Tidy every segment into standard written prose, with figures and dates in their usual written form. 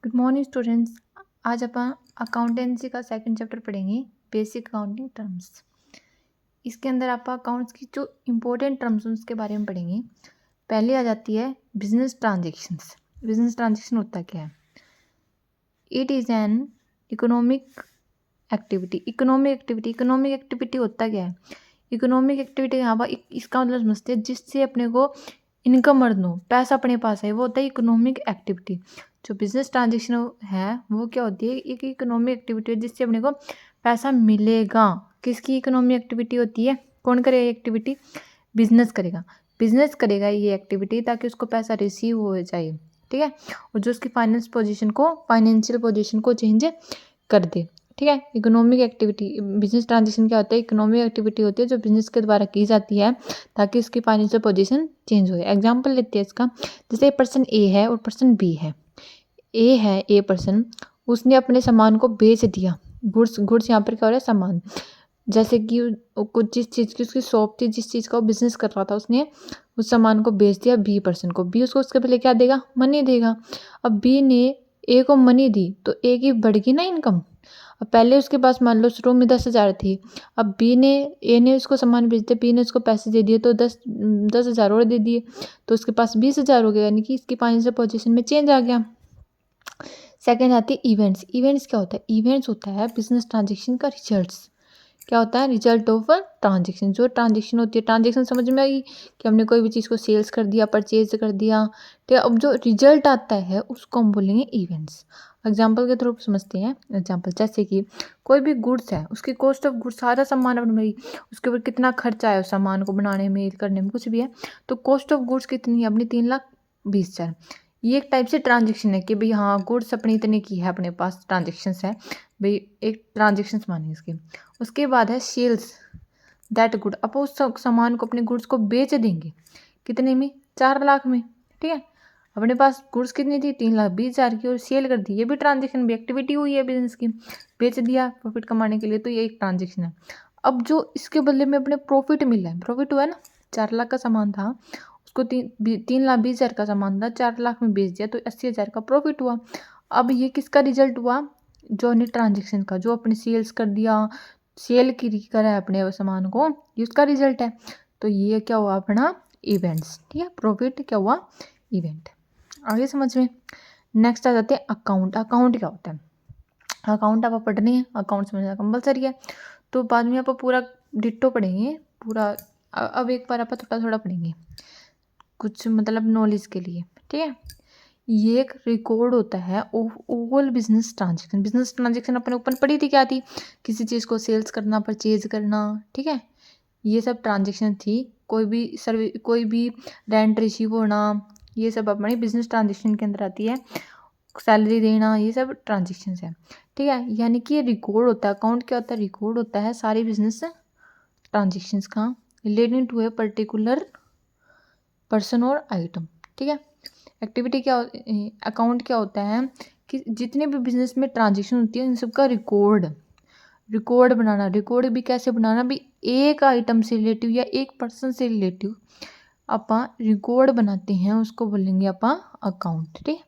Good morning students. आज अपन accountancy का second chapter पढ़ेंगे, बेसिक अकाउंटिंग टर्म्स। इसके अंदर आप अकाउंट्स की जो इम्पोर्टेंट टर्म्स हैं उसके बारे में पढ़ेंगे। पहले आ जाती है बिजनेस ट्रांजेक्शन्स। बिजनेस ट्रांजेक्शन होता क्या है? It is an economic activity. Economic activity होता क्या है? इकोनॉमिक एक्टिविटी यहाँ पर इसका मतलब समझते हैं जिससे अपने को इनकम अर्न हो, पैसा अपने पास है, वो होता है इकोनॉमिक एक्टिविटी। जो बिजनेस ट्रांजेक्शन है वो क्या होती है? एक इकोनॉमिक एक्टिविटी है जिससे अपने को पैसा मिलेगा। किसकी इकोनॉमिक एक्टिविटी होती है? कौन करेगा एक्टिविटी? बिजनेस करेगा। बिजनेस करेगा ये एक्टिविटी ताकि उसको पैसा रिसीव हो जाए, ठीक है, और जो उसकी फाइनेंशियल पोजीशन को चेंज कर दे, ठीक है। इकोनॉमिक एक्टिविटी, बिजनेस ट्रांजेक्शन क्या होता है? इकोनॉमिक एक्टिविटी होती है जो बिजनेस के द्वारा की जाती है ताकि उसकी फाइनेंशियल पोजीशन चेंज हो। एग्जाम्पल लेते हैं इसका। जैसे पर्सन ए है और पर्सन बी है। ए पर्सन, उसने अपने सामान को बेच दिया। गुड्स यहाँ पर क्या हो रहा है? सामान। जैसे कि कुछ जिस चीज़ की उसकी शॉप थी, जिस चीज़ का वो बिजनेस कर रहा था, उसने उस सामान को बेच दिया बी पर्सन को। बी उसको उसके पहले क्या देगा? मनी देगा। अब बी ने ए को मनी दी तो ए की बढ़ गई ना इनकम। अब पहले उसके पास मान लो शुरू में 10,000 थी। अब ए ने उसको सामान बेच दिया, बी ने उसको पैसे दे दिए तो 10,000 और दे दिए तो उसके पास 20,000 हो गया, यानी कि इसकी फाइनेंशियल पोजीशन में चेंज आ गया। सेकंड आती है इवेंट्स। इवेंट्स क्या होता है? इवेंट्स होता है बिजनेस ट्रांजेक्शन का रिजल्ट्स। क्या होता है? Result of transaction. जो ट्रांजेक्शन होती है, ट्रांजेक्शन समझ में आई कि हमने कोई भी चीज़ को सेल्स कर दिया, परचेज कर दिया, ठीक है। अब जो रिजल्ट आता है उसको हम बोलेंगे इवेंट्स। एग्जाम्पल के थ्रू समझते हैं। एग्जाम्पल जैसे कि कोई भी गुड्स है, उसकी कॉस्ट ऑफ गुड्स, सारा सामान अपन में उसके ऊपर कितना खर्चा है उस सामान को बनाने में, करने में, कुछ भी है, तो कॉस्ट ऑफ गुड्स कितनी है अपनी? 3,20,000। ये एक टाइप से ट्रांजेक्शन है कि भाई हाँ, गुड्स अपनी इतने की है, अपने पास ट्रांजेक्शन्स है भाई, एक ट्रांजेक्शन्स मानेंगे इसके। उसके बाद है सेल्स दैट गुड। अब उस सामान को, अपने गुड्स को बेच देंगे कितने में? 4 लाख में, ठीक है। अपने पास गुड्स कितनी थी? 3,20,000 की, और सेल कर दी। ये भी ट्रांजेक्शन, भी एक्टिविटी हुई है बिजनेस की, बेच दिया प्रॉफिट कमाने के लिए, तो ये एक ट्रांजेक्शन है। अब जो इसके बदले में अपने प्रॉफिट मिला है, प्रॉफिट हुआ है ना, 4 लाख का सामान था, उसको 3,20,000 का सामान था, 4 लाख में बेच दिया तो 80,000 का प्रॉफिट हुआ। अब ये किसका रिजल्ट हुआ? जो ने ट्रांजेक्शन का, जो अपने सेल्स कर दिया, सेल की करा है अपने सामान को, ये उसका रिजल्ट है। तो ये क्या हुआ? अपना इवेंट्स, ठीक है। प्रॉफिट क्या हुआ? इवेंट। आगे समझ में। नेक्स्ट आ जाते हैं अकाउंट। अकाउंट क्या होता है? अकाउंट आप पढ़नी है, अकाउंट समझना कंपलसरी है, तो बाद में आप पूरा डिट्टो पढ़ेंगे पूरा। अब एक बार आप थोड़ा थोड़ा पढ़ेंगे, कुछ मतलब नॉलेज के लिए, ठीक है। ये एक रिकॉर्ड होता है all business transaction. Business transaction अपने ऊपर पड़ी थी, क्या थी? किसी चीज़ को सेल्स करना, परचेज करना, ठीक है। ये सब ट्रांजेक्शन थी। कोई भी रेंट रिसीव होना, ये सब अपने बिजनेस ट्रांजेक्शन के अंदर आती है। सैलरी देना, ये सब ट्रांजेक्शन है, ठीक है। यानी कि ये रिकॉर्ड होता है। अकाउंट क्या होता है? रिकॉर्ड होता है सारी बिजनेस ट्रांजेक्शन्स का relating to a particular person और आइटम, ठीक है। एक्टिविटी क्या, अकाउंट क्या होता है कि जितने भी बिजनेस में ट्रांजेक्शन होती है इन सबका रिकॉर्ड बनाना। रिकॉर्ड भी कैसे बनाना? भी एक आइटम से रिलेटिव या एक पर्सन से रिलेटिव अपा रिकॉर्ड बनाते हैं, उसको बोलेंगे अपा अकाउंट, ठीक।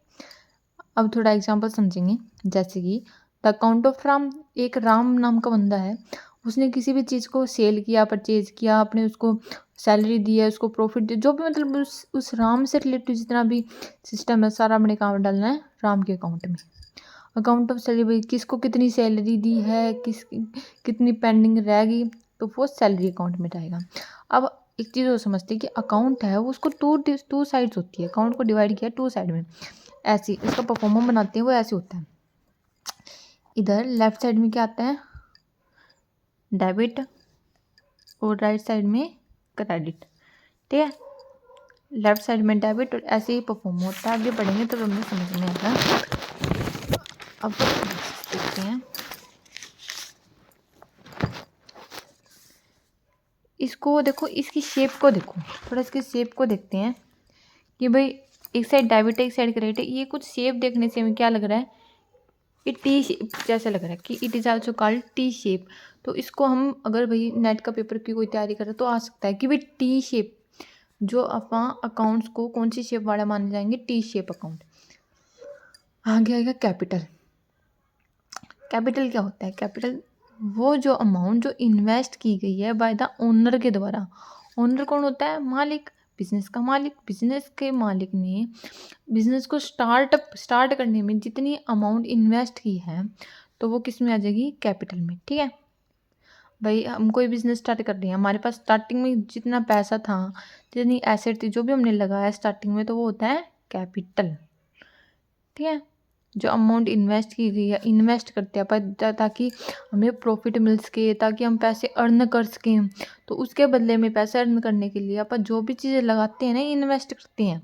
अब थोड़ा एग्जांपल समझेंगे। जैसे कि द अकाउंट ऑफ राम। एक राम नाम का बंदा है, उसने किसी भी चीज़ को सेल किया, परचेज किया, अपने उसको सैलरी दी है, उसको प्रॉफिट दिया, जो भी मतलब उस राम से रिलेटेड जितना भी सिस्टम है सारा अपने काम डालना है राम के अकाउंट में। अकाउंट ऑफ सैलरी, किसको कितनी सैलरी दी है, कितनी पेंडिंग रहेगी, तो वो सैलरी अकाउंट में जाएगा। अब एक चीज़ वो समझते हैं कि अकाउंट है वो, उसको टू साइड्स होती है। अकाउंट को डिवाइड किया 2 साइड में, ऐसी इसका परफॉर्मा बनाते हैं वो ऐसे होता है। इधर लेफ्ट साइड में क्या आता है? डेबिट, और राइट साइड में क्रेडिट, ठीक है। लेफ्ट साइड में डेबिट, और ऐसे ही परफॉर्म होता है। आगे बढ़ेंगे तो हमें समझ में आएगा। अब देखते हैं इसको, देखो इसकी शेप को देखो, थोड़ा इसकी शेप को देखते हैं कि भाई एक साइड डेबिट है, एक साइड क्रेडिट है। ये कुछ शेप देखने से हमें क्या लग रहा है? ये टी शेप जैसा लग रहा है कि it is also called T shape. तो इसको हम अगर भाई नेट का पेपर की कोई तैयारी कर रहे तो आ सकता है कि भाई टी शेप, जो अपना अकाउंट्स को कौन सी शेप वाला माने जाएंगे? T shape account. आगे आएगा कैपिटल। कैपिटल क्या होता है? कैपिटल वो जो अमाउंट जो इन्वेस्ट की गई है बाय द ओनर के द्वारा। ओनर कौन होता है? मालिक, बिजनेस का मालिक। बिजनेस के मालिक ने बिजनेस को स्टार्ट करने में जितनी अमाउंट इन्वेस्ट की है तो वो किस में आ जाएगी? कैपिटल में। ठीक है भाई, हम कोई बिजनेस स्टार्ट कर रहे हैं, हमारे पास स्टार्टिंग में जितना पैसा था, जितनी एसेट थी, जो भी हमने लगाया स्टार्टिंग में, तो वो होता है कैपिटल। ठीक है, जो अमाउंट इन्वेस्ट की गई है, इन्वेस्ट करते हैं पर ताकि हमें प्रॉफिट मिल सके, ताकि हम पैसे अर्न कर सकें, तो उसके बदले में पैसे अर्न करने के लिए अपन जो भी चीज़ें लगाते हैं ना, इन्वेस्ट करते हैं,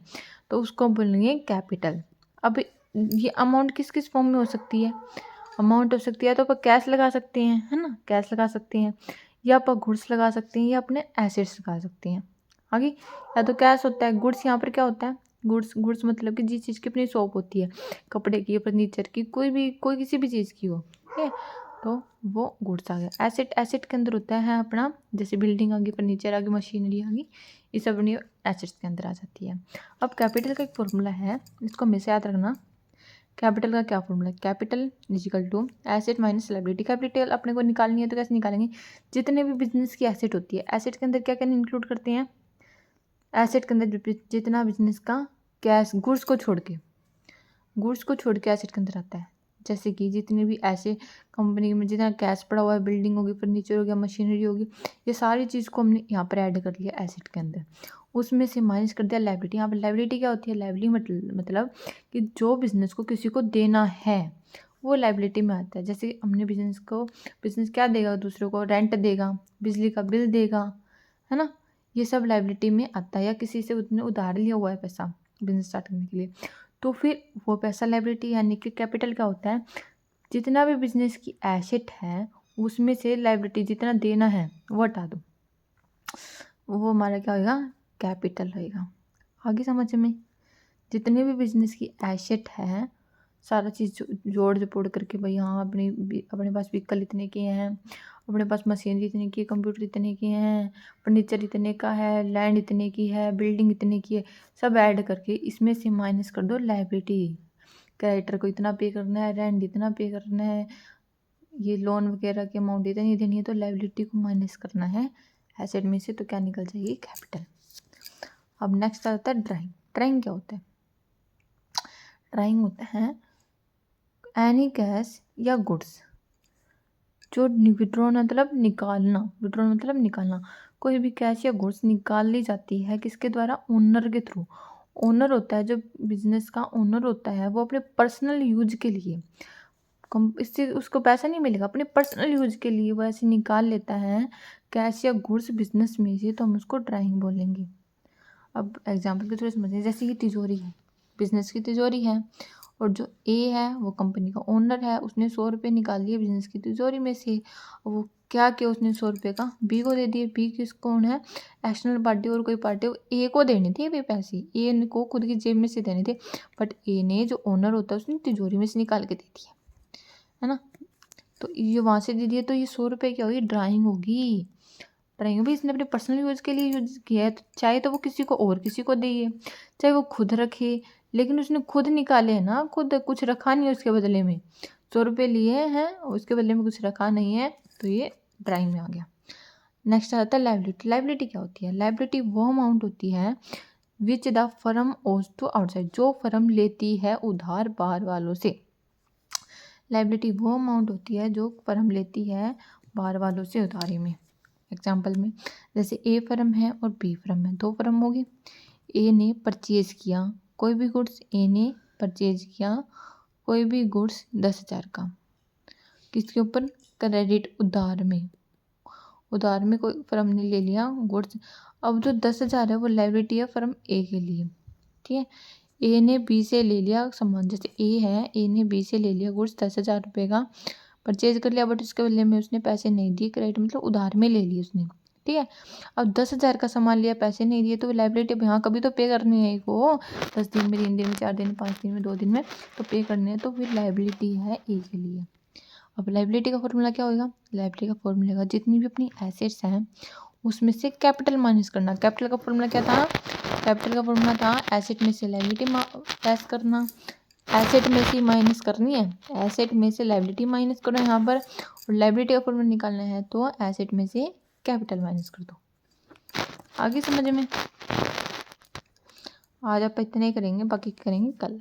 तो उसको बोलेंगे कैपिटल। अब ये अमाउंट किस किस फॉर्म में हो सकती है? अमाउंट हो सकती है तो अपन कैश लगा सकते हैं, है ना, कैश लगा सकते हैं, या अपन गुड्स लगा सकते हैं, या अपने एसेट्स लगा सकते हैं। आगे या तो कैश होता है, गुड्स यहाँ पर क्या होता है? गुड्स मतलब कि जिस चीज़ की अपनी शॉप होती है, कपड़े की, फर्नीचर की, कोई किसी भी चीज़ की हो, ठीक है, तो वो गुड्स आ गया। एसेट के अंदर होता है अपना, जैसे बिल्डिंग आ गई, फर्नीचर आ गई, मशीनरी आ गई, ये सब अपनी एसेट्स के अंदर आ जाती है। अब कैपिटल का एक फॉर्मूला है, इसको हमेशा याद रखना। कैपिटल का क्या फॉर्मूला है? Capital equal to asset minus liability. Capital अपने को निकालनी है तो कैसे निकालेंगे? जितने भी बिजनेस की एसेट होती है, एसेट के अंदर क्या क्या इंक्लूड करते हैं? एसेट के अंदर जितना बिजनेस का कैश, गुड्स को छोड़ के एसेट के अंदर आता है। जैसे कि जितने भी ऐसे कंपनी में जितना कैश पड़ा हुआ है, बिल्डिंग होगी, फर्नीचर हो गया, मशीनरी होगी, ये सारी चीज़ को हमने यहाँ पर ऐड कर लिया एसेट के अंदर, उसमें से माइनस कर दिया लायबिलिटी। यहाँ पर लायबिलिटी क्या होती है? लायबिलिटी मतलब कि जो बिजनेस को किसी को देना है वो लायबिलिटी में आता है। जैसे हमने बिजनेस क्या देगा? दूसरों को रेंट देगा, बिजली का बिल देगा, है ना, ये सब लायबिलिटी में आता है। या किसी से उसने उधार लिया हुआ है पैसा बिजनेस स्टार्ट करने के लिए, तो फिर वो पैसा लायबिलिटी। यानी कि कैपिटल क्या होता है? जितना भी बिजनेस की एसेट है उसमें से लायबिलिटी जितना देना है वो हटा दो, वो हमारा क्या होगा? कैपिटल रहेगा। आगे समझ में? जितने भी बिजनेस की एसेट है, सारा चीज़ जोड़ जपोड़ करके, भाई हाँ, अपने पास व्हीकल इतने के हैं, अपने पास मशीनरी इतने की है, कंप्यूटर इतने के हैं, फर्नीचर इतने का है, लैंड इतने की है, बिल्डिंग इतने की है, सब ऐड करके इसमें से माइनस कर दो लायबिलिटी। क्रेडिटर को इतना पे करना है, रेंट इतना पे करना है, ये लोन वगैरह की अमाउंट इतनी देनी है, तो लायबिलिटी को माइनस करना है एसेट में से, तो क्या निकल जाएगी? कैपिटल। अब नेक्स्ट आता है ड्राइंग। ड्राइंग क्या होता है? ड्राइंग होता है एनी कैश या गुड्स जो विड्रॉ मतलब निकालना, कोई भी कैश या गुड्स निकाल ली जाती है किसके द्वारा? ओनर के थ्रू। ओनर होता है, जो बिजनेस का ओनर होता है, वो अपने पर्सनल यूज के लिए, इससे उसको पैसा नहीं मिलेगा, अपने पर्सनल यूज के लिए वो ऐसे निकाल लेता है कैश या गुड्स बिजनेस में से, तो हम उसको ड्राइंग बोलेंगे। अब एग्जाम्पल के थ्रू समझें, जैसे ये तिजोरी है, बिजनेस की तिजोरी है, और जो ए है वो कंपनी का ओनर है, उसने 100 रुपये निकाल लिए बिजनेस की तिजोरी में से। वो क्या किया उसने? 100 रुपये का बी को दे दिए। बी किस कौन है? एक्सटर्नल पार्टी और कोई पार्टी, ए को देने थे वे पैसे, ए को खुद की जेब में से देने थे, बट ए ने जो ओनर होता है उसने तिजोरी में से निकाल के दे दिया, है ना, तो ये वहाँ से दे दिए, तो ये 100 रुपये क्या होगी? ड्राइंग होगी। ड्राइंग भी इसने अपने पर्सनल यूज़ के लिए यूज किया है, तो चाहे तो वो किसी को दे, चाहे वो खुद रखे, लेकिन उसने खुद निकाले हैं ना, खुद कुछ रखा नहीं है उसके बदले में, 100 रुपये लिए हैं उसके बदले में कुछ रखा नहीं है, तो ये ड्राइंग में आ गया। नेक्स्ट आता है लायबिलिटी। लायबिलिटी क्या होती है? लायबिलिटी वो अमाउंट होती है विच द फर्म ओज टू आउटसाइड, जो फर्म लेती है उधार बाहर वालों से। लायबिलिटी वो अमाउंट होती है जो फर्म लेती है बाहर वालों से उधारी में। एग्जाम्पल में, जैसे ए फर्म है और बी फर्म है, दो फर्म होगी। ए ने परचेज किया कोई भी गुड्स, ए ने परचेज किया कोई भी गुड्स 10,000 का, किसके ऊपर? क्रेडिट, उधार में कोई फर्म ने ले लिया गुड्स। अब जो 10,000 है वो लायबिलिटी है फर्म ए के लिए, ठीक है। ए ने बी से ले लिया सामान, जैसे ए है, ए ने बी से ले लिया गुड्स 10,000 रुपये का, परचेज कर लिया, बट उसके बदले में उसने पैसे नहीं दिए, क्रेडिट मतलब उधार में ले लिए उसने, ठीक है। अब 10,000 का सामान लिया, पैसे नहीं दिए, तो लायबिलिटी, अब यहाँ कभी तो पे करनी है वो, 10 दिन में, 3 दिन में, 4 दिन में, 5 दिन में, 2 दिन में, तो पे करने हैं, तो फिर लायबिलिटी है ए के लिए। अब लायबिलिटी का फॉर्मूला क्या होगा? लायबिलिटी का फॉर्मूला होगा जितनी भी अपनी एसेट्स हैं उसमें से कैपिटल माइनस करना। कैपिटल का फॉर्मूला क्या था? कैपिटल का फॉर्मूला था एसेट में से लायबिलिटी लेस करना, एसेट में से माइनस करनी है, एसेट में से लायबिलिटी माइनस करो यहाँ पर, और लायबिलिटी का फॉर्मूला निकालना है तो एसेट में से कैपिटल माइनस कर दो। आगे समझ में। आज आप इतने ही करेंगे, बाकी करेंगे कल।